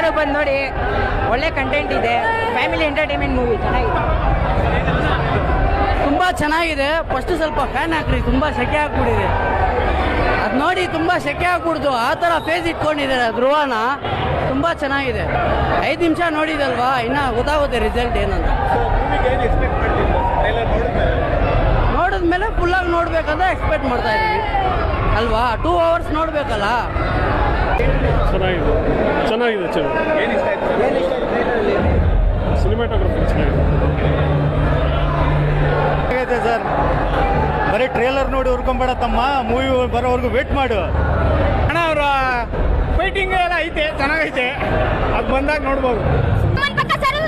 Theatre ಬಂದು ನೋಡಿ, ಒಳ್ಳೆ ಕಂಟೆಂಟ್ ಇದೆ, ಫ್ಯಾಮಿಲಿ ಎಂಟರ್ಟೈನ್ಮೆಂಟ್ ಮೂವಿ ಚೆನ್ನಾಗಿದೆ. ತುಂಬ ಚೆನ್ನಾಗಿದೆ. ಫಸ್ಟ್ ಸ್ವಲ್ಪ ಫ್ಯಾನ್ ಹಾಕ್ರಿ, ತುಂಬ ಸೆಕೆ ಹಾಕ್ಬಿಟ್ಟಿದೆ. ಅದು ನೋಡಿ ತುಂಬ ಸೆಕೆ ಹಾಕ್ಬಿಡ್ದು, ಆ ಥರ ಫೇಸ್ ಇಟ್ಕೊಂಡಿದ್ದಾರೆ ಧ್ರುವನ. ತುಂಬ ಚೆನ್ನಾಗಿದೆ. 5 ನಿಮಿಷ ನೋಡಿದಲ್ವಾ, ಇನ್ನು ಗೊತ್ತಾಗುತ್ತೆ ರಿಸಲ್ಟ್ ಏನಂತ. ನೋಡಿದ್ಮೇಲೆ ಫುಲ್ಲಾಗಿ ನೋಡ್ಬೇಕಂತ ಎಕ್ಸ್ಪೆಕ್ಟ್ ಮಾಡ್ತಾ ಇದೀವಿ ಅಲ್ವಾ. 2 hours ನೋಡ್ಬೇಕಲ್ಲ. ಚೆನ್ನಾಗಿದೆ ಸಿನಿಮಾಟೋಗ್ರಫಿ ಚೆನ್ನಾಗಿದೆ ಸರ್. ಬರೀ ಟ್ರೇಲರ್ ನೋಡಿ ಹುರ್ಕೊಂಬೇಡ ತಮ್ಮ, ಮೂವಿ ಬರೋವರೆಗೂ ವೇಟ್ ಮಾಡು ಅಣ್ಣ. ಅವರ ಫೈಟಿಂಗ್ ಎಲ್ಲ ಐತೆ, ಚೆನ್ನಾಗೈತೆ, ಅದು ಬಂದಾಗ ನೋಡ್ಬೋದು.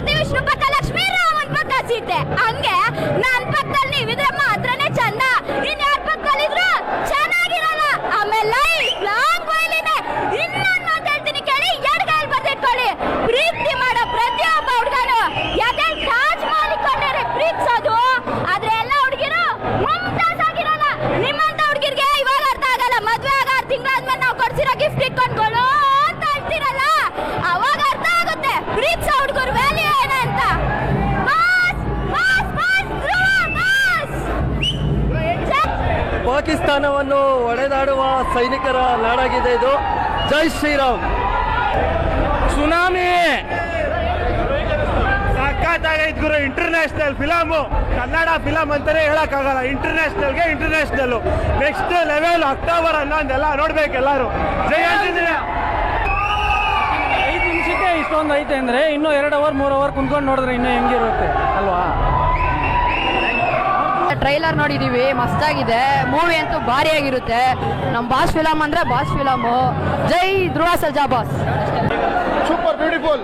ವಿಷ್ಣು ಪಕ್ಕ ಲಕ್ಷ್ಮೀ ರಾಮನ್ ಪಕ್ಕ ಸೀತೆ, ಹಂಗೆ ನಾನ್ ಪಕ್ಕದಲ್ಲಿ ನೀವಿದ್ರೆ ಮಾತ್ರನೇ ಚಂದ, ಇನ್ಯಾರ ಪಕ್ಕದಲ್ಲಿದ್ರು ಚೆನ್ನಾಗಿರಲ್ಲ. ಆಮೇಲೆ ಲಾಂಗ್ ವೈಲಿನೇ ಇನ್ನೊಂದು ಮಾತಾಡ್ತೀನಿ ಕೇಳಿ, ಎಡಗೈಲಿ ಬರ್ದಿಟ್ಕೊಳ್ಳಿ. ಪ್ರೀತಿ ಮಾಡೋ ಪ್ರತಿಯೊಬ್ಬ ಹುಡುಗನು ಯಾಕೆ ತಾಜ್ ಮಹಲ್ ಇಟ್ಕೊಂಡ್ರೆ ಪ್ರೀತಿಸೋದು, ಆದ್ರೆ ಎಲ್ಲ ಹುಡುಗಿರು ಮುಮ್ತಾಜ್ ಆಗಿರಲ್ಲ. ನಿಮ್ಮಂತ ಹುಡುಗಿರ್ಗೆ ಇವಾಗ ಅರ್ಥ ಆಗಲ್ಲ. ಮದ್ವೆ ಆಗ 6 ತಿಂಗಳಾದ್ಮೇಲೆ ನಾವು ಕೊಡ್ಸಿರೋ ಗಿಫ್ಟ್ ಇಟ್ಕೊಂಡ್ಕೊಳ್ಳೋ ಅಂತ ಹೇಳ್ತಿರಲ್ಲ, ಅವಾಗ ಅರ್ಥ ಆಗುತ್ತೆ ಪ್ರೀತಿಸೋ ಹುಡುಗರು ವ್ಯಾಲ್ಯೂ ಏನಂತ. ಪಾಕಿಸ್ತಾನವನ್ನು ಒಡೆದಾಡುವ ಸೈನಿಕರ ನಾಡಾಗಿದೆ ಇದು. ಜೈ ಶ್ರೀರಾಮ್. ಸುನಾಮಿ ಸಖತ್ತಾಗೈತೆ ಗುರು. ಇಂಟರ್ನ್ಯಾಷನಲ್ ಫಿಲಮು, ಕನ್ನಡ ಫಿಲಮ್ ಅಂತಾನೆ ಹೇಳಕ್ಕಾಗಲ್ಲ. International next level. ಅಕ್ಟೋಬರ್ 11 ಎಲ್ಲ ನೋಡ್ಬೇಕು ಎಲ್ಲರೂ. ಜೈ ಆಂಜನೇಯ. 5 ನಿಮಿಷಕ್ಕೆ ಇಷ್ಟೊಂದು ಐತೆ ಅಂದರೆ ಇನ್ನೂ 2 hour 3 hour ಕುಂತ್ಕೊಂಡು ನೋಡಿದ್ರೆ ಇನ್ನೂ ಹೆಂಗಿರುತ್ತೆ ಅಲ್ವಾ. ಟ್ರೈಲರ್ ನೋಡಿದೀವಿ, ಮಸ್ತಾಗಿದೆ. ಮೂವಿ ಅಂತೂ ಭಾರಿ ಆಗಿರುತ್ತೆ. ನಮ್ಮ ಬಾಸ್ ಫಿಲಮ್ ಅಂದ್ರೆ ಬಾಸ್ ಫಿಲಮು. ಜೈ Dhruva Sarja boss. Super beautiful.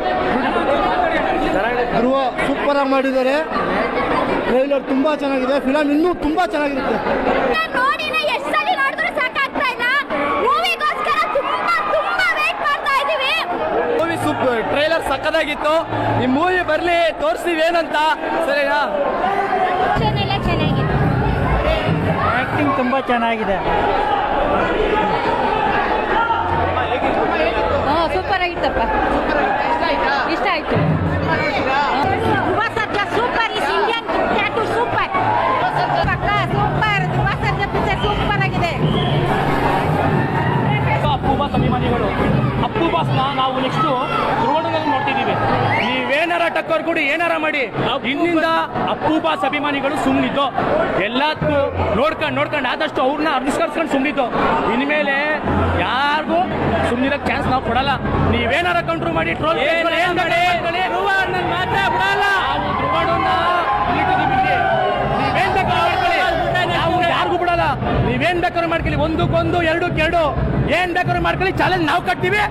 Dhruva super ಆಗಿ ಮಾಡಿದ್ದಾರೆ. ಟ್ರೈಲರ್ ತುಂಬಾ ಚೆನ್ನಾಗಿದೆ. ಫಿಲಮ್ ಇನ್ನೂ ತುಂಬಾ ಚೆನ್ನಾಗಿರುತ್ತೆ. ನೋಡಿನ ಎಷ್ಟು ಸಲ ನೋಡಿದ್ರು ಸಾಕಾಗ್ತಾ ಇಲ್ಲ. ಮೂವಿಗೋಸ್ಕರ ತುಂಬಾ ವೇಟ್ ಮಾಡ್ತಾ ಇದೀವಿ. Movie super. ಟ್ರೈಲರ್ ಸಕ್ಕದಾಗಿತ್ತು. ಈ ಮೂವಿ ಬರಲಿ, ತೋರಿಸ್ತೀವಿ ಏನಂತ. ಸರಿನಾ? ಚೆನ್ನಾಗಿದೆ. ಆಕ್ಟಿಂಗ್ ತುಂಬ ಚೆನ್ನಾಗಿದೆ. ಸೂಪರ್ ಆಗಿತ್ತಪ್ಪ, ಇಷ್ಟ ಆಯ್ತು. Dhruva Sarja super. Is Indian tattoo super. Super. Dhruva Sarja picture super ಆಗಿದೆ. ಅಪ್ಪು ಬಾಸ್ ಅಭಿಮಾನಿಗಳು, ಅಪ್ಪು ಬಾಸ್ನ ನಾವು ನೆಕ್ಸ್ಟು ಧ್ರುವಣದಲ್ಲಿ ನೋಡ್ತಿದ್ದೀವಿ. ನೀವೇನಾರ ಟಕ್ಕರ್ ಕೊಡಿ, ಏನಾರ ಮಾಡಿ, ಇಂದಿಂದ ಅಪ್ಪು ಬಾಸ್ ಅಭಿಮಾನಿಗಳು ಸುಮ್ಮನಿದ್ದು ಎಲ್ಲದಕ್ಕೂ ನೋಡ್ಕೊಂಡು ಆದಷ್ಟು ಅವ್ರನ್ನ ಅನುಸರಿಸ್ಕೊಂಡು ಸುಮ್ಮನಿದ್ದು. ಇನ್ಮೇಲೆ ಯಾರಿಗೂ ಸುಮ್ಮನಿರಕ್ಕೆ ಚಾನ್ಸ್ ನಾವು ಕೊಡಲ್ಲ. ನೀವೇನಾರ ಕಂಟ್ರೋಲ್ ಮಾಡಿ ಟ್ರೋಲ್ ಮಾತ್ರ ಬಿಡಲ್ಲ. ನೀವೇನ್ ಬೇಕಾದ್ರೂ ಮಾಡ್ಕೊಳ್ಳಿ, ನಾವು ಯಾರಿಗೂ ಬಿಡಲ್ಲ. ನೀವೇನ್ ಬೇಕಾದ್ರೂ ಮಾಡ್ಕೊಳ್ಳಿ, 1ಕ್ಕೆ 1, 2ಕ್ಕೆ 2, ಏನ್ ಬೇಕಾದ್ರೂ ಮಾಡ್ಕೊಳ್ಳಿ. ಚಾಲೆಂಜ್ ನಾವು ಕಟ್ತೀವಿ.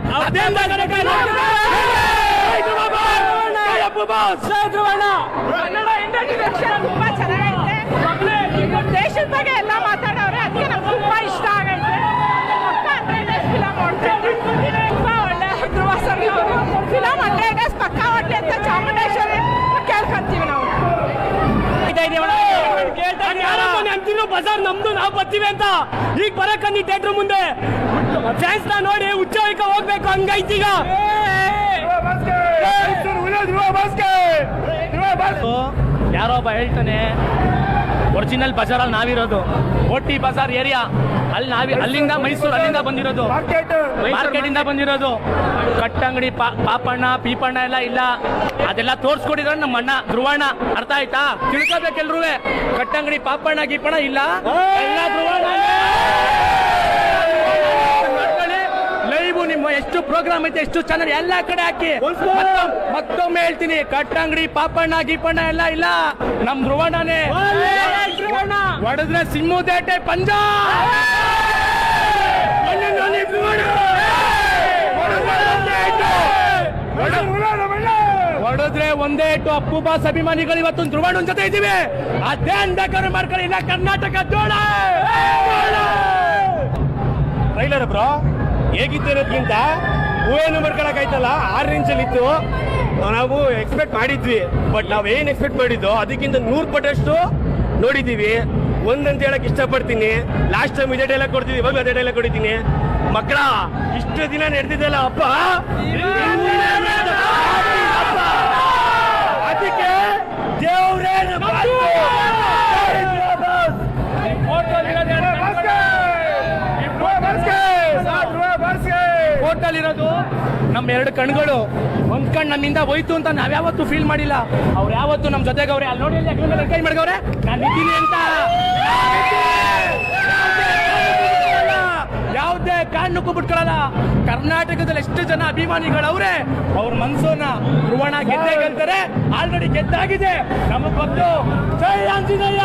ಕನ್ನಡ ಇಂಡಸ್ಟ್ರಿ ತುಂಬಾ ಚೆನ್ನಾಗೈತೆ. ದೇಶದ ಬಗ್ಗೆ ಎಲ್ಲ ಮಾತಾಡೋರೆ, ಅದಕ್ಕೆ ನಮ್ಗೆ ತುಂಬಾ ಇಷ್ಟ ಆಗೈತೆ. ಫಿಲಮ್ ತುಂಬಾ ಒಳ್ಳೆ. ಧ್ರುವ ಸರ್ಜಾ ಅವರು ಫಿಲಮ್ 100 days ಪಕ್ಕ ಹೊಟ್ಟೆ ಅಂತ ಚಾಮುಂಡೇಶ್ವರಿ ಕೇಳ್ಕೊಂತೀವಿ ನಾವು. ಅಂತಿರೋ ಬಜಾರ್ ನಮ್ದು, ನಾವು ಬರ್ತೀವಿ ಅಂತ. ಈಗ ಬರಕನ್ನಿ ಥಿಯೇಟರ್ ಮುಂದೆ ಫ್ಯಾನ್ಸ್ ನ ನೋಡಿ ಉಚ್ಚಾರಿಕ ಹೋಗ್ಬೇಕು. ಹಂಗೈತೀಗ ಯಾರೋ ಒಬ್ಬ ಹೇಳ್ತಾನೆ, ಒರಿಜಿನಲ್ ಬಜಾರಲ್ಲಿ ನಾವಿರೋದು, ಓಟಿ ಬಜಾರ್ ಏರಿಯಾ ಅಲ್ಲಿ ಅಲ್ಲಿಂದ ಮೈಸೂರು, ಅಲ್ಲಿಂದ ಬಂದಿರೋದು, ಮಾರ್ಕೆಟ್ ಇಂದ ಬಂದಿರೋದು. ಕಟ್ಟಂಗಡಿ ಪಾಪಣ್ಣ ಪೀಪಣ್ಣ ಎಲ್ಲ ಇಲ್ಲ. ಅದೆಲ್ಲ ತೋರ್ಸ್ಕೊಟ್ಟಿದ್ರೆ ನಮ್ಮ ಅಣ್ಣ ಧ್ರುವಣ್ಣ. ಅರ್ಥ ಆಯ್ತಾ? ತಿಳ್ಕೊಬೇಕೆಲ್ರೂ. ಕಟ್ಟಂಗಡಿ ಪಾಪಣ್ಣ ಗೀಪಣ್ಣ ಇಲ್ಲ, ಎಲ್ಲ ಧ್ರುವಣ್ಣ. ಲೈವ್ ನಿಮ್ಮ ಎಷ್ಟು ಪ್ರೋಗ್ರಾಮ್ ಐತೆ, ಎಷ್ಟು ಚಾನಲ್ ಎಲ್ಲ ಕಡೆ ಹಾಕಿ. ಮತ್ತೊಮ್ಮೆ ಹೇಳ್ತೀನಿ, ಕಟ್ಟಂಗಡಿ ಪಾಪಣ್ಣ ಗೀಪಣ್ಣ ಎಲ್ಲ ಇಲ್ಲ, ನಮ್ ಧ್ರುವಣ್ಣನೇ. ಹೊಡೆದ್ರೆ ಸಿಂಹದೇಟೆ ಪಂಜಾ. ಹೊಡೆದ್ರೆ ಒಂದೇ ಇಟ್ಟು ಅಪ್ಪು ಬಾಸ್ ಅಭಿಮಾನಿಗಳು ಇವತ್ತು ಧ್ರುವಣ್ಣನ ಜೊತೆ ಇದ್ದೀವಿ. ಅದೇನ್ ಬೇಕಾದ್ರೂ ಮಾಡ್ಕೊಳ್ಳಿ, ಇಲ್ಲ ಕರ್ನಾಟಕ ಜೋಳ. ಟ್ರೈಲರ್ ಬ್ರೋ ಹೇಗಿತ್ತಿರೋದ್ಕಿಂತ ಹೂವೇನು ಮಾಡ್ಕೊಳಕಾಯ್ತಲ್ಲ 6 ಇಂಚಲ್ಲಿ ಇತ್ತು. ನಾವು ಎಕ್ಸ್ಪೆಕ್ಟ್ ಮಾಡಿದ್ವಿ, ಬಟ್ ನಾವು ಏನು ಎಕ್ಸ್ಪೆಕ್ಟ್ ಮಾಡಿದ್ದು ಅದಕ್ಕಿಂತ 100 ಪಟ್ಟಷ್ಟು ನೋಡಿದ್ದೀವಿ. ಒಂದಂತ ಹೇಳಕ್ ಇಷ್ಟಪಡ್ತೀನಿ. ಲಾಸ್ಟ್ ಟೈಮ್ ಇದೇ ಡೈಲಾಗ್ ಕೊಡ್ತಿದ್ವಿ, ಇವಾಗ ಅದೇ ಡೈಲಾಗ್ ಕೊಡ್ತೀನಿ. ಮಕ್ಕಳ ಇಷ್ಟು ದಿನ ನಡೆದಿದ್ದಲ್ಲ ಅಪ್ಪ ಅಪ್ಪ. ಅದಕ್ಕೆ ದೇವ್ರೇ ಕೋರ್ಟಲ್ಲಿರೋದು ನಮ್ಮ ಎರಡು ಕಣ್ಗಳು, ಒಂದ್ ಕಣ್ ನಮ್ಮಿಂದ ಹೋಯ್ತು ಅಂತ ನಾವ್ಯಾವತ್ತೂ ಫೀಲ್ ಮಾಡಿಲ್ಲ. ಅವ್ರು ಯಾವತ್ತು ನಮ್ಮ ಜೊತೆಗೆ ಅವ್ರೆ. ಅಲ್ಲಿ ನೋಡಿ ಅಲ್ಲಿ ಕೈ ಮಾಡ್ಗವ್ರೆ, ನಾನು ಇದ್ದೀನಿ ಅಂತ. ಯಾವುದೇ ಕಾರಣಕ್ಕೂ ಬಿಟ್ಕೊಳ್ಳಲ್ಲ. ಕರ್ನಾಟಕದಲ್ಲಿ ಎಷ್ಟು ಜನ ಅಭಿಮಾನಿಗಳವ್ರೆ, ಅವ್ರ ಮನ್ಸನ್ನ ಧ್ರುವಣ ಗೆದ್ದೇ ಗೆಲ್ತಾರೆ. ಆಲ್ರೆಡಿ ಗೆದ್ದಾಗಿದೆ, ನಮಗ್ ಗೊತ್ತು. ಜೈ ಆಂಜನೇಯ.